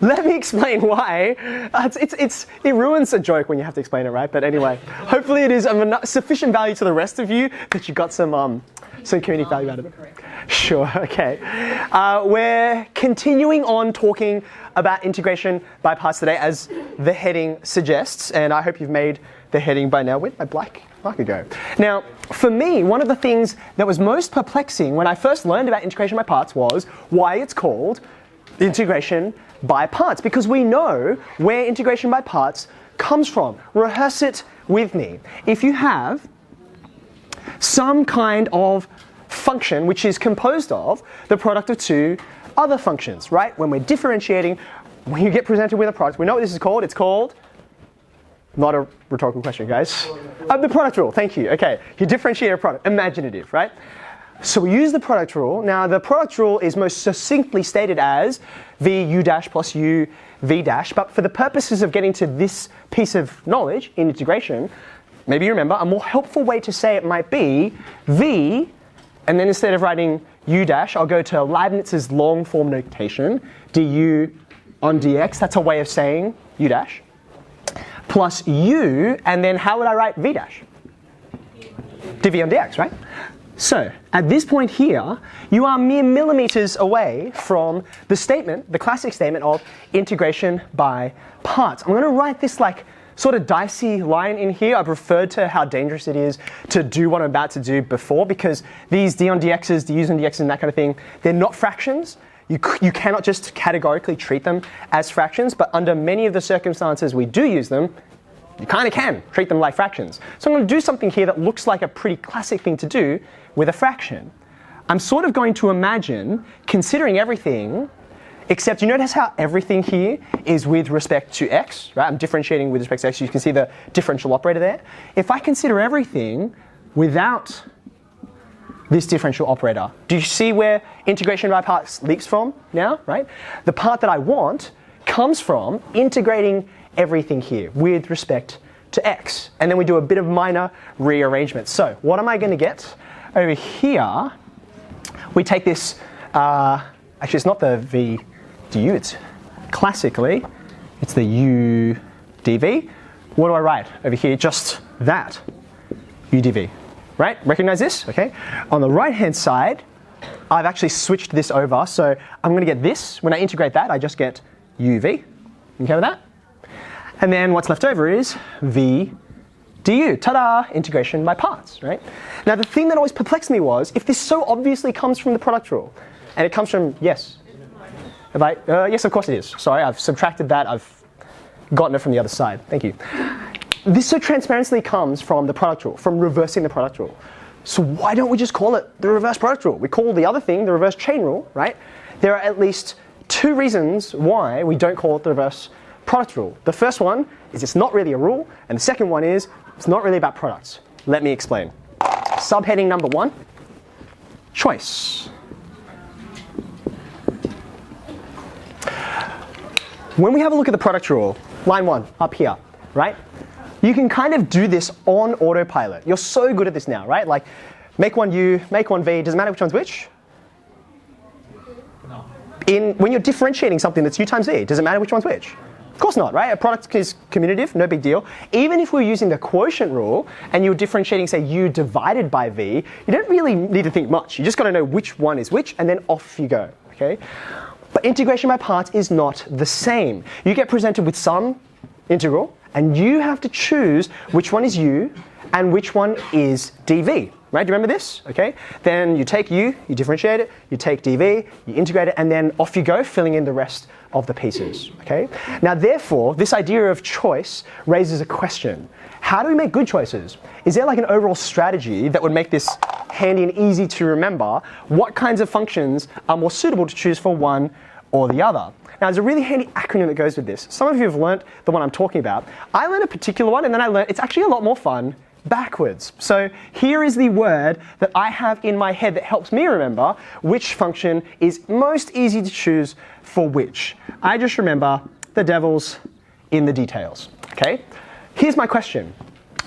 Let me explain why. It ruins a joke when you have to explain it, right? But anyway, hopefully it is of sufficient value to the rest of you that you got some community value out of it. Sure, okay. We're continuing on talking about integration by parts today, as the heading suggests, and I hope you've made the heading by now. Where did my black marker go? Now, for me, one of the things that was most perplexing when I first learned about integration by parts was why it's called integration by parts, because we know where integration by parts comes from. Rehearse it with me. If you have some kind of function which is composed of the product of two other functions, right? When we're differentiating, when you get presented with a product, we know what this is called. It's called, not a rhetorical question, guys. The product rule, thank you. Okay, you differentiate a product, imaginative, right? So we use the product rule. Now the product rule is most succinctly stated as v u dash plus u v dash, but for the purposes of getting to this piece of knowledge in integration, maybe you remember a more helpful way to say it might be v, and then instead of writing u dash, I'll go to Leibniz's long form notation, du on dx, that's a way of saying u dash, plus u, and then how would I write v dash? dv on dx, right? So, at this point here, you are mere millimeters away from the statement, the classic statement of integration by parts. I'm going to write this like sort of dicey line in here. I've referred to how dangerous it is to do what I'm about to do before, because these d on dx's, du's on dx's and that kind of thing, they're not fractions. You cannot just categorically treat them as fractions, but under many of the circumstances we do use them, you kind of can treat them like fractions. So I'm going to do something here that looks like a pretty classic thing to do with a fraction. I'm sort of going to imagine considering everything, except you notice how everything here is with respect to x, right? I'm differentiating with respect to x. You can see the differential operator there. If I consider everything without this differential operator, do you see where integration by parts leaps from now, right? The part that I want comes from integrating everything here with respect to x. And then we do a bit of minor rearrangement. So what am I going to get? Over here, we take this, actually it's not the v du, it's classically, it's the u dv. What do I write over here? Just that, u dv, right? Recognize this, okay? On the right-hand side, I've actually switched this over, so I'm going to get this. When I integrate that, I just get uv. Okay with that? And then what's left over is v du. Ta-da! Integration by parts, right? Now the thing that always perplexed me was, if this so obviously comes from the product rule, and it comes from, yes? Yes, of course it is. Sorry, I've subtracted that. I've gotten it from the other side. Thank you. This so transparently comes from the product rule, from reversing the product rule. So why don't we just call it the reverse product rule? We call the other thing the reverse chain rule, right? There are at least two reasons why we don't call it the reverse product rule. The first one is it's not really a rule, and the second one is it's not really about products. Let me explain. Subheading number 1, choice. When we have a look at the product rule, line 1, up here, right? You can kind of do this on autopilot. You're so good at this now, right? Like, make one u, make one v, doesn't matter which one's which? When you're differentiating something that's u times v, does it matter which one's which? Of course not, right? A product is commutative, no big deal. Even if we're using the quotient rule and you're differentiating, say, u divided by v, you don't really need to think much. You just got to know which one is which, and then off you go, okay? But integration by parts is not the same. You get presented with some integral, and you have to choose which one is u and which one is dv. Right? Do you remember this? Okay. Then you take u, you differentiate it, you take dv, you integrate it, and then off you go, filling in the rest of the pieces. Okay. Now, therefore, this idea of choice raises a question. How do we make good choices? Is there like an overall strategy that would make this handy and easy to remember? What kinds of functions are more suitable to choose for one or the other? Now, there's a really handy acronym that goes with this. Some of you have learnt the one I'm talking about. I learned a particular one, and then I learned it's actually a lot more fun backwards. So here is the word that I have in my head that helps me remember which function is most easy to choose for which. I just remember the devil's in the details. Okay? Here's my question.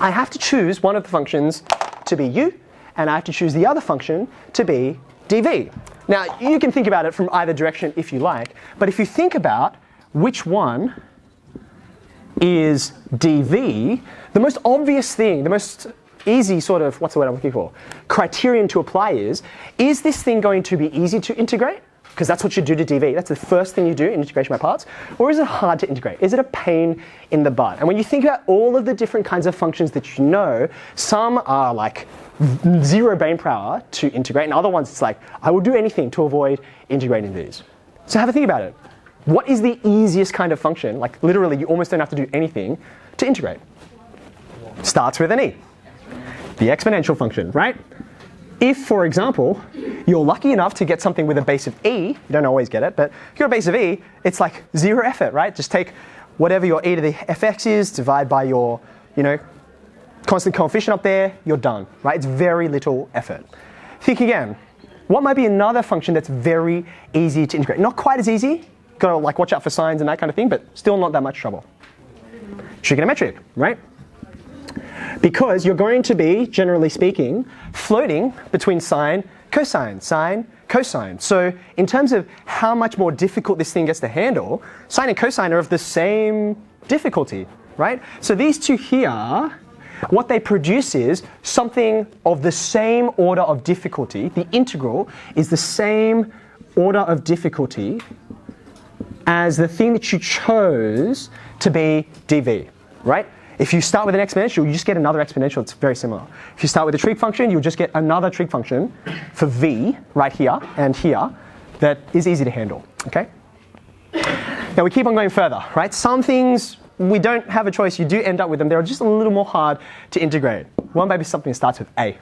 I have to choose one of the functions to be u, and I have to choose the other function to be dv. Now, you can think about it from either direction if you like, but if you think about which one is dv, the most obvious thing, the most easy sort of, what's the word I'm looking for, criterion to apply is this thing going to be easy to integrate? Because that's what you do to dv. That's the first thing you do in integration by parts. Or is it hard to integrate? Is it a pain in the butt? And when you think about all of the different kinds of functions that you know, some are like zero brain power to integrate, and other ones it's like, I will do anything to avoid integrating these. So have a think about it. What is the easiest kind of function? Like literally, you almost don't have to do anything to integrate. Starts with an e. The exponential function, right? If, for example, you're lucky enough to get something with a base of e, you don't always get it, but if you've got a base of e, it's like zero effort, right? Just take whatever your e to the fx is, divide by your, constant coefficient up there, you're done, right? It's very little effort. Think again. What might be another function that's very easy to integrate? Not quite as easy. Got to like watch out for signs and that kind of thing, but still not that much trouble. Trigonometric, right? Because you're going to be, generally speaking, floating between sine, cosine, sine, cosine. So in terms of how much more difficult this thing gets to handle, sine and cosine are of the same difficulty, right? So these two here, what they produce is something of the same order of difficulty. The integral is the same order of difficulty as the thing that you chose to be dv, right? If you start with an exponential, you just get another exponential. It's very similar. If you start with a trig function, you'll just get another trig function for v right here and here that is easy to handle, okay? Now we keep on going further, right? Some things we don't have a choice. You do end up with them. They're just a little more hard to integrate. One might be something that starts with a.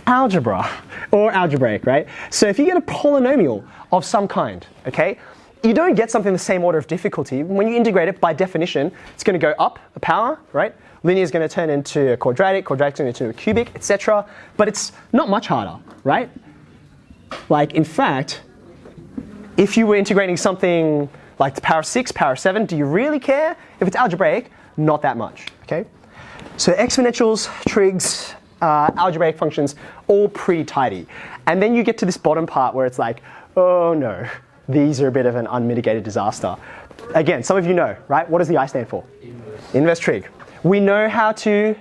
Algebra or algebraic, right? So if you get a polynomial of some kind, okay, you don't get something the same order of difficulty. When you integrate it, by definition, it's going to go up a power, right? Linear is going to turn into a quadratic, quadratic is going to turn into a cubic, etc. But it's not much harder, right? Like, in fact, if you were integrating something like the power 6, power 7, do you really care? If it's algebraic, not that much, okay? So exponentials, trigs, algebraic functions, all pretty tidy. And then you get to this bottom part where it's like, oh no, these are a bit of an unmitigated disaster. Again, some of you know, right? What does the I stand for? Inverse trig. We know how to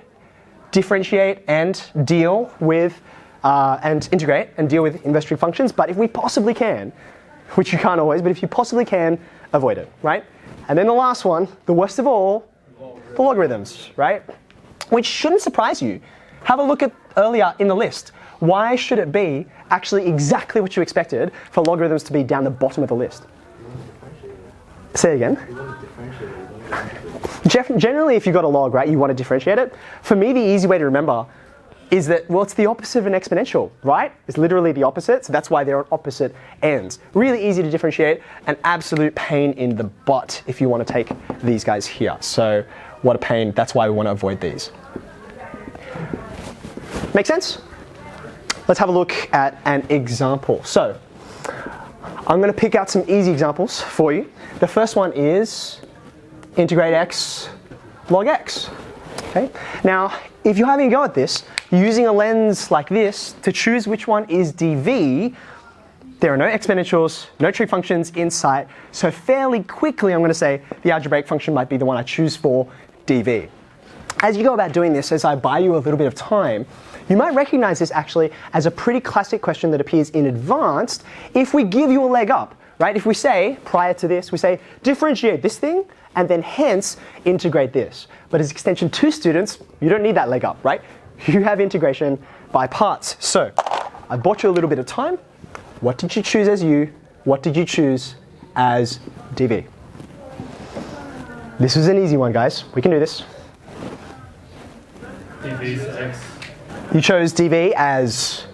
differentiate and deal with, and integrate and deal with inverse trig functions, but if we possibly can, which you can't always, but if you possibly can, avoid it, right? And then the last one, the worst of all, the logarithms, right? Which shouldn't surprise you. Have a look at earlier in the list. Why should it be actually exactly what you expected for logarithms to be down the bottom of the list? Say again. Generally, if you've got a log, right, you want to differentiate it. For me, the easy way to remember is that, well, it's the opposite of an exponential, right? It's literally the opposite, so that's why they're on opposite ends. Really easy to differentiate, an absolute pain in the butt if you want to take these guys here. So what a pain, that's why we want to avoid these. Make sense? Let's have a look at an example. So I'm going to pick out some easy examples for you. The first one is integrate x log x. Okay? Now, if you're having a go at this, using a lens like this to choose which one is dv, there are no exponentials, no trig functions in sight, so fairly quickly I'm going to say the algebraic function might be the one I choose for dv. As you go about doing this, as I buy you a little bit of time, you might recognize this actually as a pretty classic question that appears in advanced if we give you a leg up, right? If we say, prior to this, we say differentiate this thing and then hence integrate this. But as extension 2 students, you don't need that leg up, right? You have integration by parts. So I bought you a little bit of time. What did you choose as u? What did you choose as dv? This was an easy one, guys. We can do this. dv is x. You chose dv as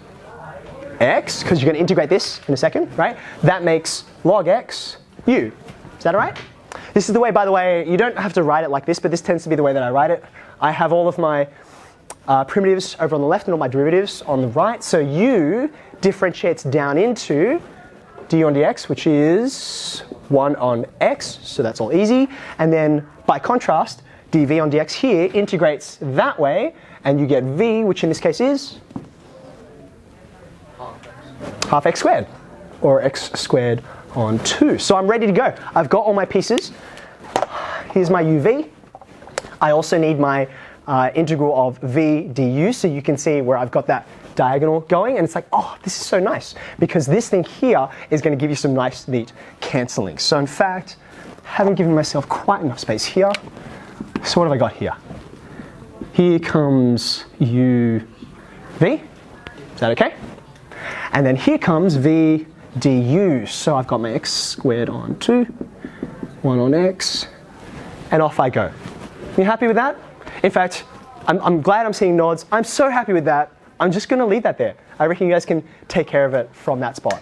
x, because you're going to integrate this in a second, right? That makes log x u. Is that all right? This is the way, by the way, you don't have to write it like this, but this tends to be the way that I write it. I have all of my primitives over on the left and all my derivatives on the right. So u differentiates down into du on dx, which is 1 on x, so that's all easy. And then by contrast, dv on dx here integrates that way, and you get v, which in this case is half x squared, or x squared on 2. So I'm ready to go. I've got all my pieces. Here's my UV. I also need my integral of v du, so you can see where I've got that diagonal going, and it's like, oh, this is so nice, because this thing here is going to give you some nice, neat cancelling. So in fact, I haven't given myself quite enough space here. So what have I got here? Here comes uv. Is that okay? And then here comes v du. So I've got my x squared on 2, 1 on x, and off I go. You happy with that? In fact, I'm glad I'm seeing nods. I'm so happy with that. I'm just going to leave that there. I reckon you guys can take care of it from that spot.